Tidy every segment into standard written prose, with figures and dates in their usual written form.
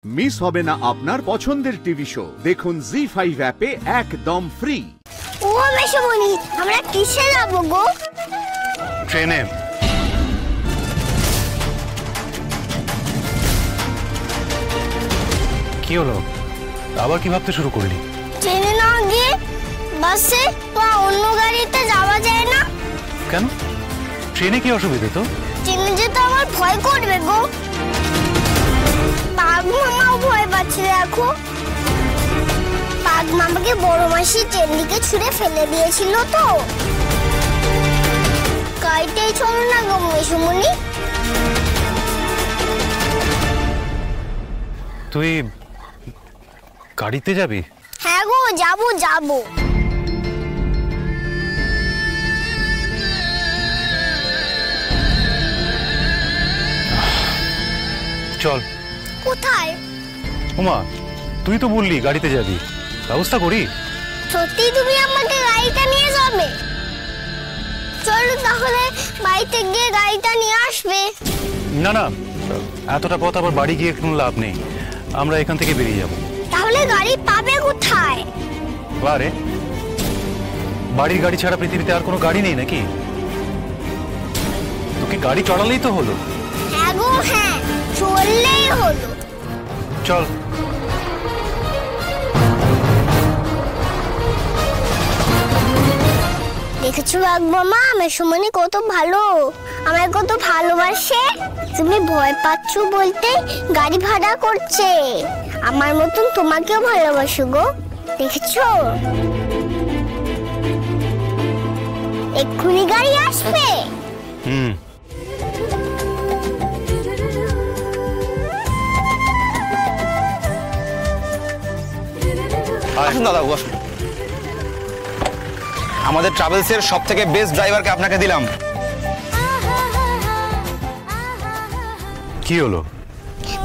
Miss হবে না আপনার পছন্দের টিভি শো। দেখুন জি5 অ্যাপে একদম ফ্রি। ও মেশমনি, আমরা কিসে যাব গো? ট্রেনে। কি হলো, আবার কি ভাবতে শুরু করলি? ট্রেনে না গিয়ে বাসে বা অন্য গাড়িতে যাওয়া যায় না? কেন, ট্রেনে কি অসুবিধা? তো ট্রেনে যেতে আমার ভয় করবে গো। বাঘ মামাও ভয় পাচ্ছে, দেখো বাঘ মামাকে বড় মাসি ট্রেন দিকে ছুঁড়ে ফেলে দিয়েছিল। তো গাড়িটাই চলো না গো মেশমনি। তুই গাড়িতে যাবি? হ্যাঁ গো, যাবো যাবো। চল। কোথায়? ওমা, তুই তো বললি গাড়িতে যাবি, ব্যবস্থা করি। সত্যি তুমি আমাকে গাড়িটা নিয়ে যাবে? চলো তাহলে বাড়িতে গিয়ে গাড়িটা নিয়ে আসবে। না না, এতটা পথ আবার বাড়ি গিয়ে কোনো লাভ নেই, আমরা এখান থেকে বেরিয়ে যাব। তাহলে গাড়ি পাবে কোথায়? আরে বাড়ির গাড়ি ছাড়া পৃথিবীতে আর কোনো গাড়ি নেই নাকি? তোকে গাড়ি চড়ালেই তো হলো। হ্যাঁ গো হ্যাঁ, চললেই হলো। চল। দেখেছো বাঘ মামা, মেশমনি কত ভালো, আমায় কত ভালোবাসে। তুমি ভয় পাচ্ছ বলতে গাড়ি ভাড়া করছে, আমার মতন তোমাকেও ভালোবাসো গো। দেখেছো, এক্ষুনি গাড়ি আসবে। আসুন দাদা, আসুন। আমাদের ট্রাভেলসের সব থেকে বেস্ট ড্রাইভারকে আপনাকে দিলাম। কি হলো?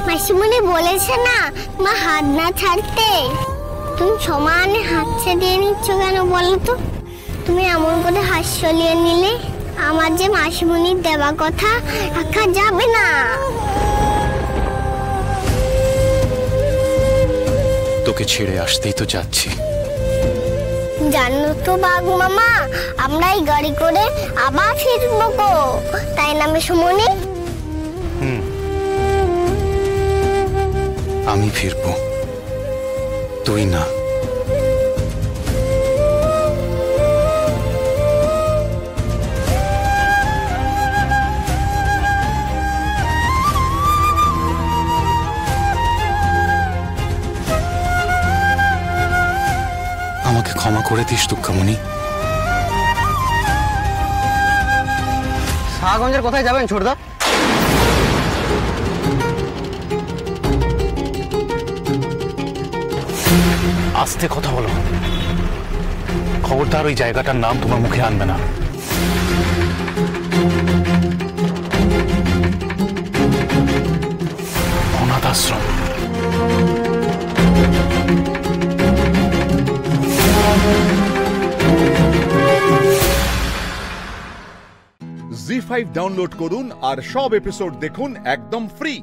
মাসিমণি বলেছে না মা হাত না ছাড়তে। তুমি সমানে হাত ছাড়িয়ে নিচ্ছ কেন বলো তো? তুমি এমন করে হাত সরিয়ে নিলে আমার যে মাসিমণির দেওয়া কথা রাখা যাবে না। তোকে ছেড়ে আসতেই তো যাচ্ছি। জানো তো বাঘ মামা, আমরা এই গাড়ি করে আবার ফিরবো গো, তাই না মেশমণি? আমি ফিরবো, তুই না। আমাকে ক্ষমা করে দিস দুঃখমণি। শাহগঞ্জের কোথায় যাবেন ছোটদা? আস্তে কথা বলো, খবরদার ওই জায়গাটার নাম তোমার মুখে আনবে না। অনাথ আশ্রম। জি5 ডাউনলোড করুন আর সব এপিসোড দেখুন একদম ফ্রি।